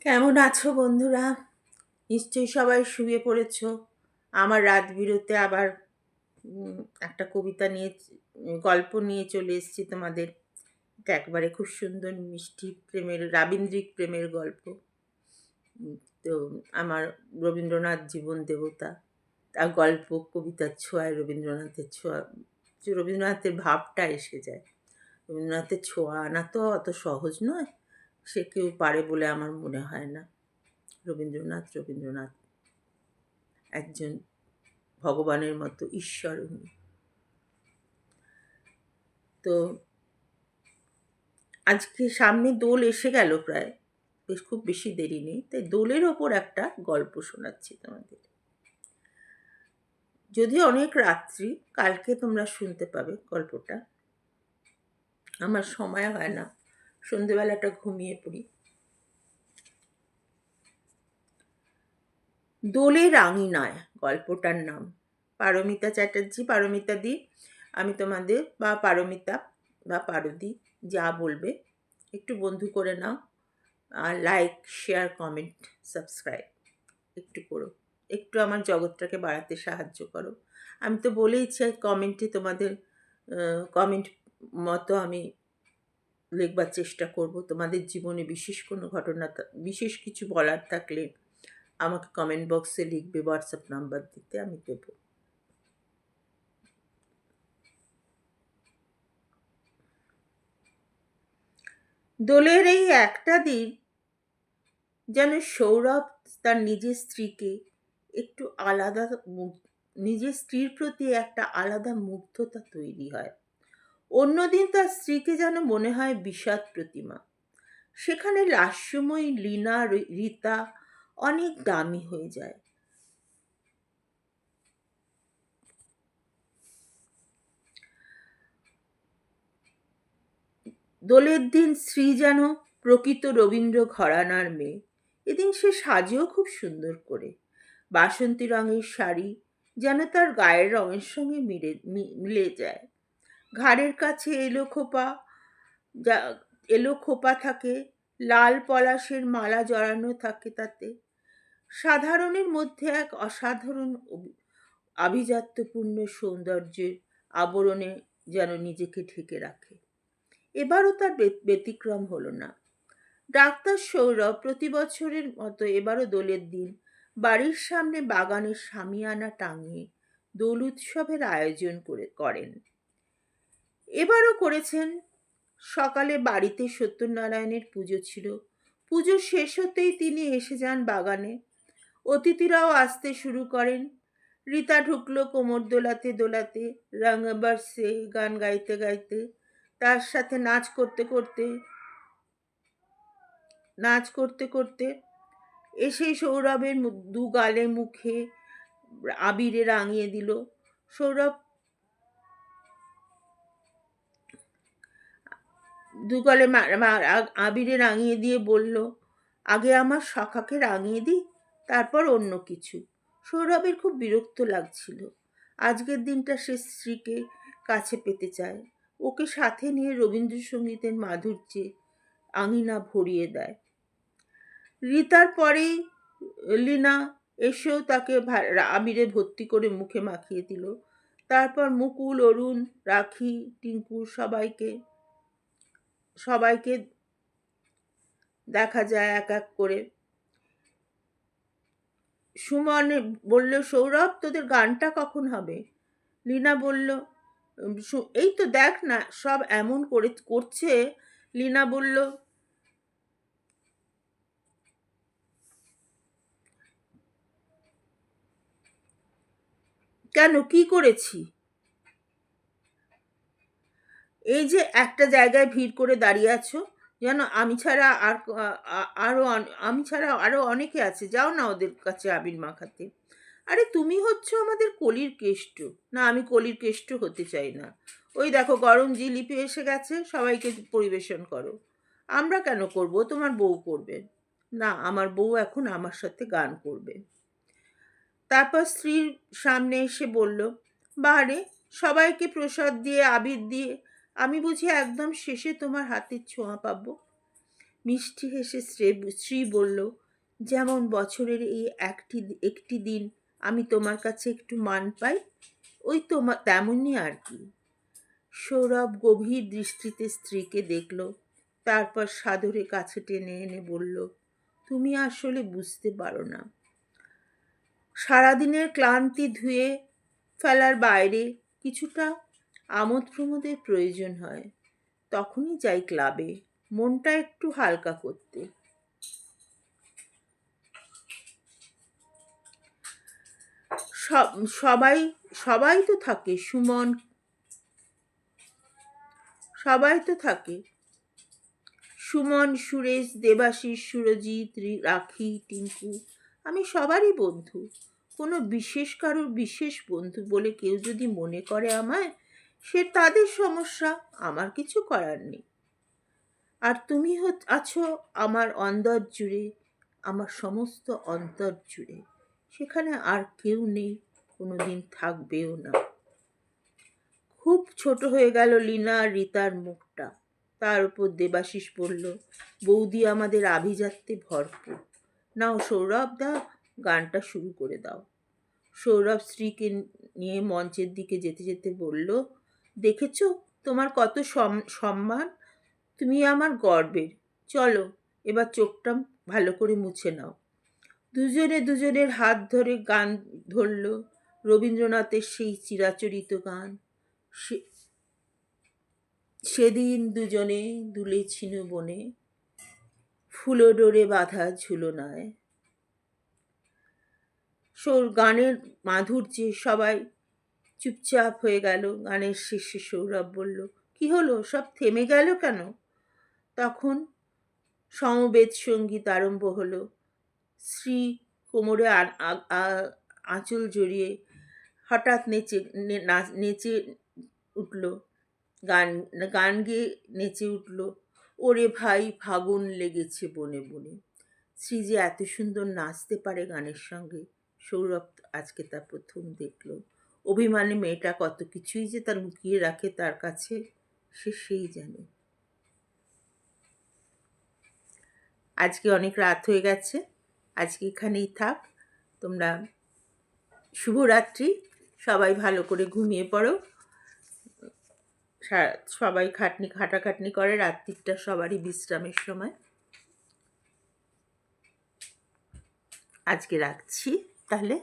কেমন আছো বন্ধুরা? নিশ্চয়ই সবাই শুয়ে পড়েছ। আমার রাত বিরেতে আবার উম, একটা কবিতা নিয়ে গল্প নিয়ে চলে এসেছি তোমাদের। এটা একবারে খুব সুন্দর মিষ্টি প্রেমের রাবীন্দ্রিক প্রেমের গল্প। উম, তো আমার রবীন্দ্রনাথ জীবন দেবতা, তার গল্প কবিতার ছোঁয়ায় রবীন্দ্রনাথের ছোঁয়া, যে রবীন্দ্রনাথের ভাবটা এসে যায়। রবীন্দ্রনাথের ছোঁয়া আনা তো অত সহজ নয়, সে কেউ পারে বলে আমার মনে হয় না। রবীন্দ্রনাথ একজন ভগবানের মতো ঈশ্বর উনি। তো আজকে সামনে দোল এসে গেল প্রায়, বেশ খুব বেশি দেরি নেই, তাই দোলের ওপর একটা গল্প শোনাচ্ছি তোমাদের। যদিও অনেক রাত্রি, কালকে তোমরা শুনতে পাবে গল্পটা। আমার সময় হয় না, সন্ধেবেলাটা ঘুমিয়ে পড়ি। দোলের আঙিনায় গল্পটার নাম। পারমিতা চ্যাটার্জি, পারমিতা দি, আমি তোমাদের বা পারমিতা বা পারদি যা বলবে একটু বন্ধু করে নাও। আর লাইক, শেয়ার, কমেন্ট, সাবস্ক্রাইব একটু করো। একটু আমার জগৎটাকে বাড়াতে সাহায্য করো। আমি তো বলেইছি কমেন্টে তোমাদের কমেন্ট মতো আমি লিখবার চেষ্টা করব। তোমাদের জীবনে বিশেষ কোনো ঘটনা, বিশেষ কিছু বলার থাকলে আমাকে কমেন্ট বক্সে লিখবে, হোয়াটসঅ্যাপ নাম্বার দিতে আমি দেব। দোলের এই একটা দিন যেন সৌরভ তার নিজের স্ত্রীকে একটু আলাদা নিজের স্ত্রীর প্রতি একটা আলাদা মুগ্ধতা তৈরি হয়। অন্যদিন তার স্ত্রীকে যেন মনে হয় বিষাদ প্রতিমা। সেখানে লাস্যময়ী লীনা, রীতা অনেক দামি হয়ে যায়। দোলের দিন স্ত্রী যেন প্রকৃত রবীন্দ্র ঘরানার মেয়ে। এদিন সে সাজেও খুব সুন্দর করে। বাসন্তী রঙের শাড়ি যেন তার গায়ের রঙের সঙ্গে মিলে যায়। ঘাড়ের কাছে যা এলো খোপা থাকে, লাল পলাশের মালা জড়ানো থাকে তাতে। সাধারণের মধ্যে এক অসাধারণ আভিজাত্যপূর্ণ সৌন্দর্যের আবরণে যেন নিজেকে ঢেকে রাখে। এবারও তার ব্যতিক্রম হলো না। ডাক্তার সৌরভ প্রতি বছরের মতো এবারও দোলের দিন বাড়ির সামনে বাগানের শামিয়ানা টাঙিয়ে দোল উৎসবের আয়োজন করেন। এবারও করেছেন। সকালে বাড়িতে সত্যনারায়ণের পুজো ছিল। পুজো শেষ হতেই তিনি এসে যান বাগানে। অতিথিরাও আসতে শুরু করেন। রীতা ঢুকলো কোমর দোলাতে দোলাতে, রঙ বরসে গান গাইতে গাইতে, তার সাথে নাচ করতে করতে এসেই সৌরভের দু গালে মুখে আবিরে রাঙিয়ে দিল। সৌরভ দুগালে আবিরে রাঙিয়ে দিয়ে বলল, আগে আমার সখাকে রাঙিয়ে দিই, তারপর অন্য কিছু। সৌরভের খুব বিরক্ত লাগছিল। আজকের দিনটা সে স্ত্রীকে কাছে পেতে চায়, ওকে সাথে নিয়ে রবীন্দ্রসঙ্গীতের মাধুর্যে আঙিনা ভরিয়ে দেয়। রীতার পরেই লীনা এসেও তাকে আবিরে ভর্তি করে মুখে মাখিয়ে দিল। তারপর মুকুল, অরুণ, রাখি, টিঙ্কু সবাইকে দেখা যায় এক এক করে। সুমন বলল, সৌরভ তোদের গানটা কখন হবে? লীনা বলল, এই তো দেখ না সব এমন করছে। লীনা বলল, কেন, কি করেছি? এই যে একটা জায়গায় ভিড় করে দাঁড়িয়ে আছো, যেন আমি ছাড়া আরো অনেকে আছে, যাও না ওদের কাছে আবির মাখাতে। আরে তুমি হচ্ছ আমাদের কলির কেষ্ট। না, আমি কলির কেষ্ট হতে চাই না। ওই দেখো গরম জিলিপি এসে গেছে, সবাইকে পরিবেশন করো। আমরা কেন করব, তোমার বউ করবে। না, আমার বউ এখন আমার সাথে গান করবে। তারপর স্ত্রীর সামনে এসে বলল, বারে সবাইকে প্রসাদ দিয়ে আবির দিয়ে আমি বুঝি একদম শেষে তোমার হাতের ছোঁয়া পাবো? মিষ্টি হেসে শ্রী বলল, যেমন বছরের এই একটি দিন আমি তোমার কাছে একটু মান পাই, ওই তোমার তেমনই আর কি। সৌরভ গভীর দৃষ্টিতে স্ত্রীকে দেখল, তারপর সাদরে কাছে টেনে এনে বলল, তুমি আসলে বুঝতে পারো না। সারাদিনের ক্লান্তি ধুয়ে ফেলার বাইরে কিছুটা আমোদ প্রমোদের প্রয়োজন হয়। তখনই যাই ক্লাবে, মনটা একটু হালকা করতে। সবাই সবাই তো থাকে সুমন, সবাই তো থাকে সুমন, সুরেশ, দেবাশিস, সুরজিৎ, রাখি, টিঙ্কু, আমি সবারই বন্ধু। কোনো বিশেষ কারোর বিশেষ বন্ধু বলে কেউ যদি মনে করে আমায়, সে তাদের সমস্যা, আমার কিছু করার নেই। আর তুমি আছো আমার অন্তর জুড়ে, আমার সমস্ত অন্তর জুড়ে, সেখানে আর কেউ নেই, কোনোদিন থাকবেও না। খুব ছোট হয়ে গেল লীনা আর রীতার মুখটা। তার উপর দেবাশিস বলল, বৌদি আমাদের আভিজাত্যে ভরপুর। নাও সৌরভ দা, গানটা শুরু করে দাও। সৌরভ স্ত্রীকে নিয়ে মঞ্চের দিকে যেতে যেতে বলল, দেখেছ তোমার কত সম্মান, তুমি আমার গর্বের। চলো এবার চোখটা ভালো করে মুছে নাও। দুজনে দুজনের হাত ধরে গান ধরল, রবীন্দ্রনাথের সেই চিরাচরিত গান, সেদিন দুজনে দুলেছিল বনে, ফুলো ডোরে বাঁধা ঝুলনায়। গানের মাধুর্যে সবাই চুপচাপ হয়ে গেল। গানের শেষে সৌরভ বলল, কি হলো, সব থেমে গেল কেন? তখন সমবেত সঙ্গীত আরম্ভ হলো। শ্রী কোমরে আঁচল জড়িয়ে হঠাৎ নেচে উঠল, গান গেয়ে নেচে উঠল, ওরে ভাই ফাগুন লেগেছে বনে বনে। শ্রী যে এত সুন্দর নাচতে পারে গানের সঙ্গে, সৌরভ আজকে তা প্রথম দেখল। অভিমানী মেয়েটা কত কিছুই যে তার লুকিয়ে রাখে তার কাছে, সে সেই জানে। আজকে অনেক রাত হয়ে গেছে, আজকে এখানেই থাক। তোমরা শুভরাত্রি, সবাই ভালো করে ঘুমিয়ে পড়ো। সবাই খাটাখাটনি করে, রাত্রিটা সবারই বিশ্রামের সময়। আজকে রাখছি তাহলে।